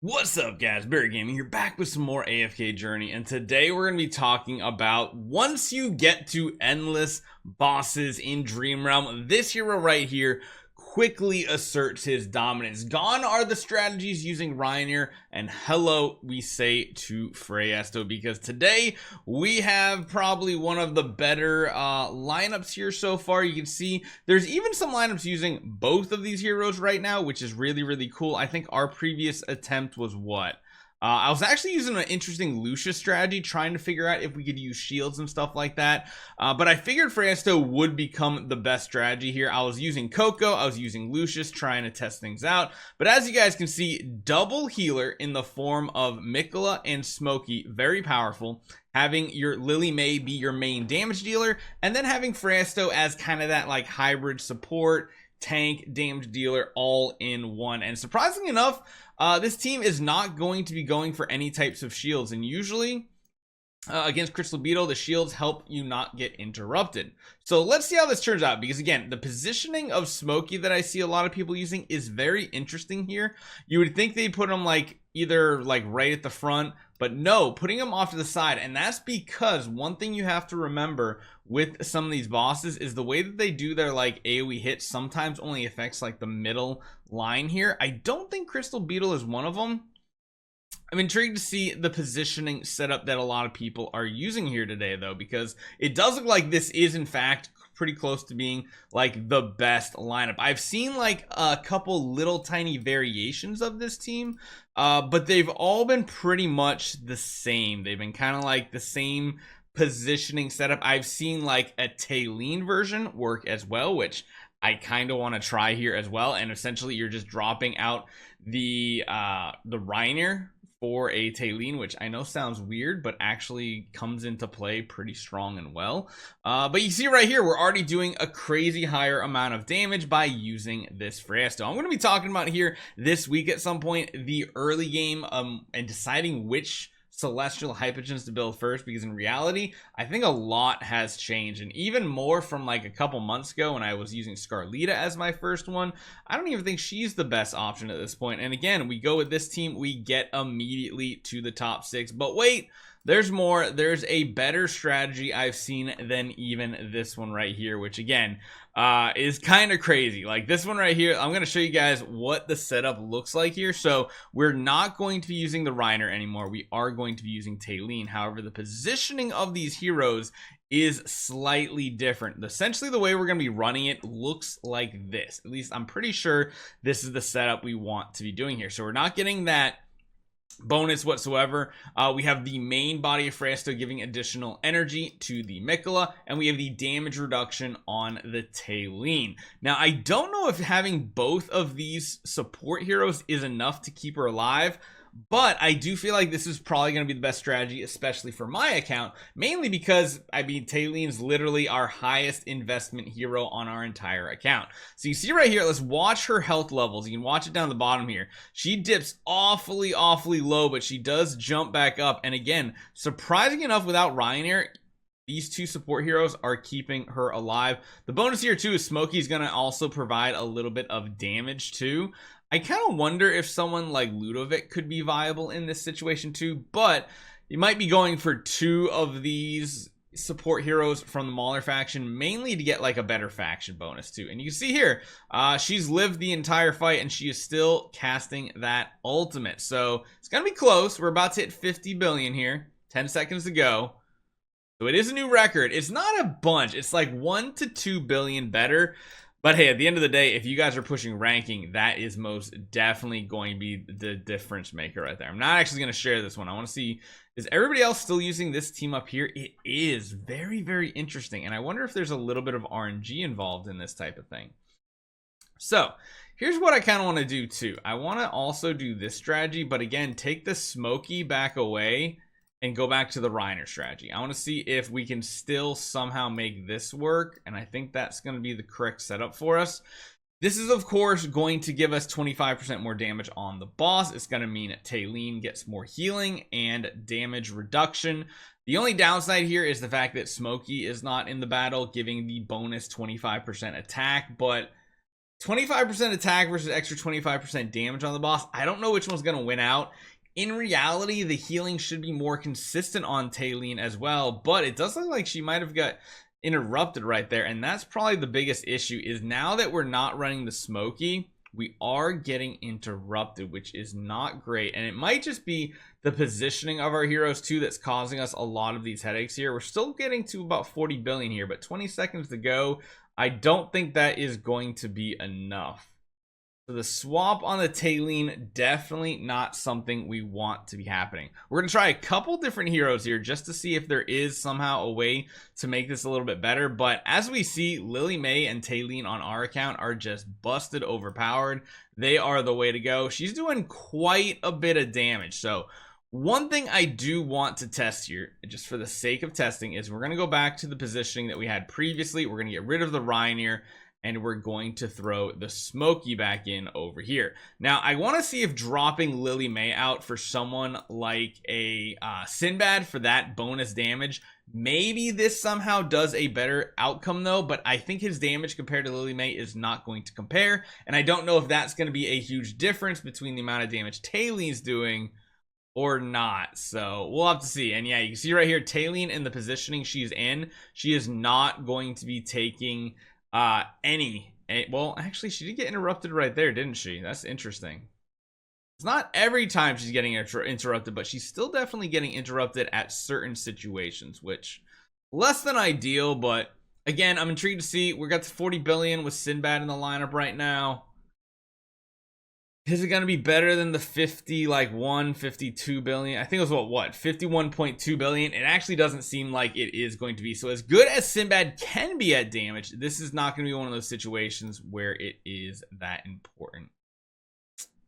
What's up guys, Barry Gaming here, back with some more AFK Journey, and today we're going to be talking about once you get to endless bosses in Dream Realm, this hero right here quickly asserts his dominance. Gone are the strategies using Ryanair, and hello we say to Phraesto, because today we have probably one of the better lineups here so far. You can see there's even some lineups using both of these heroes right now, which is really cool. I think our previous attempt was what? I was actually using an interesting Lucius strategy, trying to figure out if we could use shields and stuff like that. But I figured Phraesto would become the best strategy here. I was using Coco, I was using Lucius, trying to test things out. But as you guys can see, double healer in the form of Mikola and Smokey, very powerful. Having your Lily May be your main damage dealer, and then having Phraesto as kind of that like hybrid support, tank, damage dealer, all in one. And surprisingly enough, this team is not going to be going for any types of shields, and usually against Crystal Beetle, the shields help you not get interrupted. So let's see how this turns out, because again, the positioning of Smokey that I see a lot of people using is very interesting here. You would think they'd put him like either like right at the front, but no, putting him off to the side. And that's because one thing you have to remember with some of these bosses is the way that they do their like AoE hits sometimes only affects like the middle line here. I don't think Crystal Beetle is one of them. I'm intrigued to see the positioning setup that a lot of people are using here today, though, because it does look like this is in fact pretty close to being like the best lineup. I've seen like a couple little tiny variations of this team, but they've all been pretty much the same. They've been kind of like the same positioning setup. I've seen like a Taylene version work as well, which I kind of want to try here as well. And essentially you're just dropping out the Ryanair for a Taylene, which I know sounds weird, but actually comes into play pretty strong and well. But you see right here, we're already doing a crazy higher amount of damage by using this Phraesto. I'm going to be talking about here this week at some point, the early game, and deciding which celestial hypogens to build first, because in reality I think a lot has changed, and even more from like a couple months ago when I was using Scarlita as my first one. I don't even think she's the best option at this point. And again, we go with this team, we get immediately to the top 6. But wait, there's more. There's a better strategy I've seen than even this one right here, which again is kind of crazy. Like this one right here, I'm going to show you guys what the setup looks like here. So we're not going to be using the Reiner anymore. We are going to be using Taylene. However, the positioning of these heroes is slightly different. Essentially, the way we're going to be running it looks like this. At least I'm pretty sure this is the setup we want to be doing here. So we're not getting that bonus whatsoever. We have the main body of Phraesto giving additional energy to the Mikola, and we have the damage reduction on the Taylene. Now, I don't know if having both of these support heroes is enough to keep her alive, but I do feel like this is probably going to be the best strategy, especially for my account, mainly because, I mean, Taylene's literally our highest investment hero on our entire account. So you see right here, let's watch her health levels. You can watch it down the bottom here. She dips awfully low, but she does jump back up. And again, surprising enough, without Ryanair, these two support heroes are keeping her alive. The bonus here too is Smokey's going to also provide a little bit of damage too. I kind of wonder if someone like Ludovic could be viable in this situation too, but you might be going for two of these support heroes from the Mauler faction, mainly to get like a better faction bonus too. And you can see here, she's lived the entire fight and she is still casting that ultimate. So it's gonna be close. We're about to hit 50 billion here, 10 seconds to go. So it is a new record. It's not a bunch, it's like 1 to 2 billion better. But hey, at the end of the day, if you guys are pushing ranking, that is most definitely going to be the difference maker right there. I'm not actually going to share this one. I want to see, is everybody else still using this team up here? It is very interesting. And I wonder if there's a little bit of RNG involved in this type of thing. So here's what I kind of want to do too. I want to also do this strategy, but again, take the Smokey back away and go back to the Reiner strategy. I want to see if we can still somehow make this work, and I think that's going to be the correct setup for us. This is of course going to give us 25% more damage on the boss. It's going to mean Taylene gets more healing and damage reduction. The only downside here is the fact that Smokey is not in the battle, giving the bonus 25% attack, but 25% attack versus extra 25% damage on the boss. I don't know which one's going to win out. In reality, the healing should be more consistent on Taylene as well, but it does look like she might have got interrupted right there, and that's probably the biggest issue. Is now that we're not running the Smoky, we are getting interrupted, which is not great, and it might just be the positioning of our heroes too that's causing us a lot of these headaches here. We're still getting to about 40 billion here, but 20 seconds to go. I don't think that is going to be enough. So the swap on the Taylene, definitely not something we want to be happening. We're going to try a couple different heroes here just to see if there is somehow a way to make this a little bit better. But as we see, Lily May and Taylene on our account are just busted overpowered. They are the way to go. She's doing quite a bit of damage. So one thing I do want to test here, just for the sake of testing, is we're going to go back to the positioning that we had previously. We're going to get rid of the Rhinoir, and we're going to throw the Smoky back in over here. Now, I want to see if dropping Lily May out for someone like a Sinbad for that bonus damage, maybe this somehow does a better outcome though, but I think his damage compared to Lily May is not going to compare, and I don't know if that's going to be a huge difference between the amount of damage Taylene's doing or not. So we'll have to see. And yeah, you can see right here, Taylene in the positioning she's in, she is not going to be taking well, actually she did get interrupted right there, didn't she? That's interesting. It's not every time she's getting interrupted, but she's still definitely getting interrupted at certain situations, which less than ideal. But again, I'm intrigued to see. We got to 40 billion with Sinbad in the lineup right now. Is it going to be better than the 52 billion? I think it was what 51.2 billion. It actually doesn't seem like it is going to be. So as good as Sinbad can be at damage, this is not going to be one of those situations where it is that important.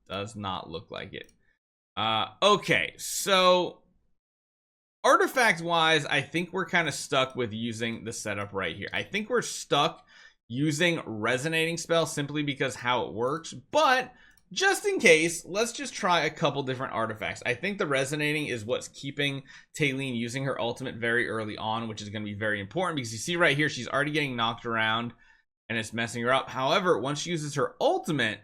Does not look like it. Okay, so artifact wise, I think we're kind of stuck with using the setup right here. I think we're stuck using Resonating Spell simply because how it works, but just in case, let's just try a couple different artifacts. I think the Resonating is what's keeping Taylene using her ultimate very early on, which is going to be very important because you see right here, she's already getting knocked around and it's messing her up. However, once she uses her ultimate,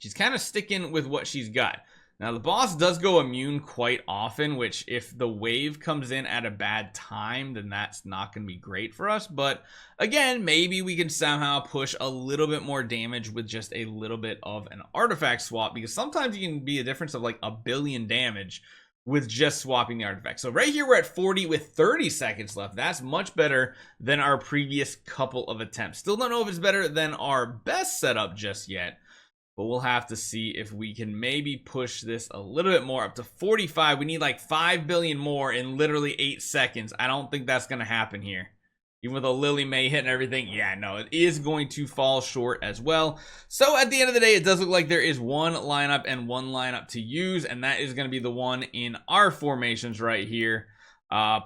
she's kind of sticking with what she's got. Now, the boss does go immune quite often, which if the wave comes in at a bad time, then that's not going to be great for us. But again, maybe we can somehow push a little bit more damage with just a little bit of an artifact swap, because sometimes you can be a difference of like 1 billion damage with just swapping the artifact. So right here, we're at 40 with 30 seconds left. That's much better than our previous couple of attempts. Still don't know if it's better than our best setup just yet, but we'll have to see if we can maybe push this a little bit more up to 45. We need like 5 billion more in literally 8 seconds. I don't think that's going to happen here. Even with a Lily May hit and everything, yeah, no, it is going to fall short as well. So at the end of the day, it does look like there is one lineup and one lineup to use, and that is going to be the one in our formations right here.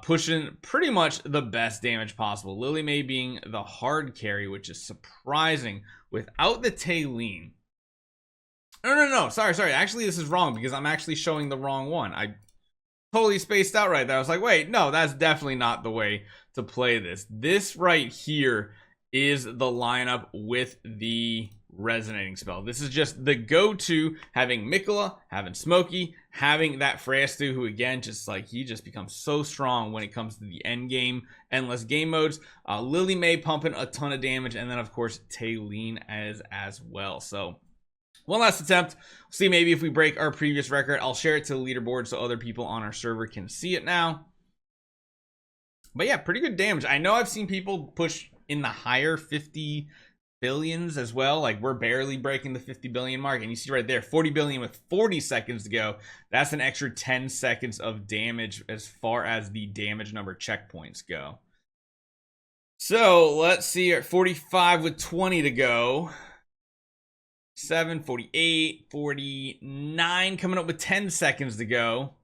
Pushing pretty much the best damage possible. Lily May being the hard carry, which is surprising without the Taylene. No, sorry, actually this is wrong because I'm actually showing the wrong one. I totally spaced out right there. I was like, wait, no, that's definitely not the way to play this. This right here is the lineup with the Resonating Spell. This is just the go-to, having Mikola, having Smokey, having that Phraesto, who again, just like, he just becomes so strong when it comes to the end game, endless game modes. Lily May pumping a ton of damage, and then of course Taylene as well. So one last attempt. See maybe if we break our previous record. I'll share it to the leaderboard so other people on our server can see it now. But yeah, pretty good damage. I know I've seen people push in the higher 50 billions as well. Like, we're barely breaking the 50 billion mark. And you see right there, 40 billion with 40 seconds to go. That's an extra 10 seconds of damage as far as the damage number checkpoints go. So let's see, at 45 with 20 to go. 7, 48, 49, coming up with 10 seconds to go.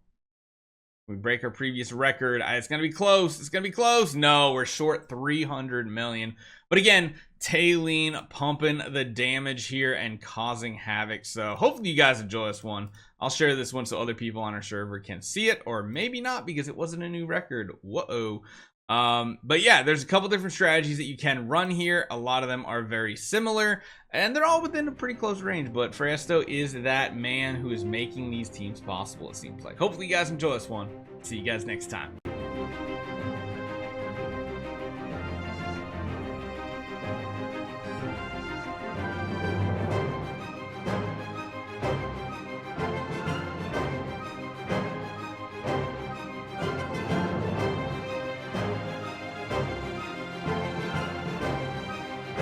We break our previous record. It's going to be close. It's going to be close. No, we're short 300 million. But again, Taylene pumping the damage here and causing havoc. So hopefully you guys enjoy this one. I'll share this one so other people on our server can see it, or maybe not because it wasn't a new record. Whoa. But yeah, there's a couple different strategies that you can run here. A lot of them are very similar, and they're all within a pretty close range, but Phraesto is that man who is making these teams possible, it seems like. Hopefully you guys enjoy this one. See you guys next time.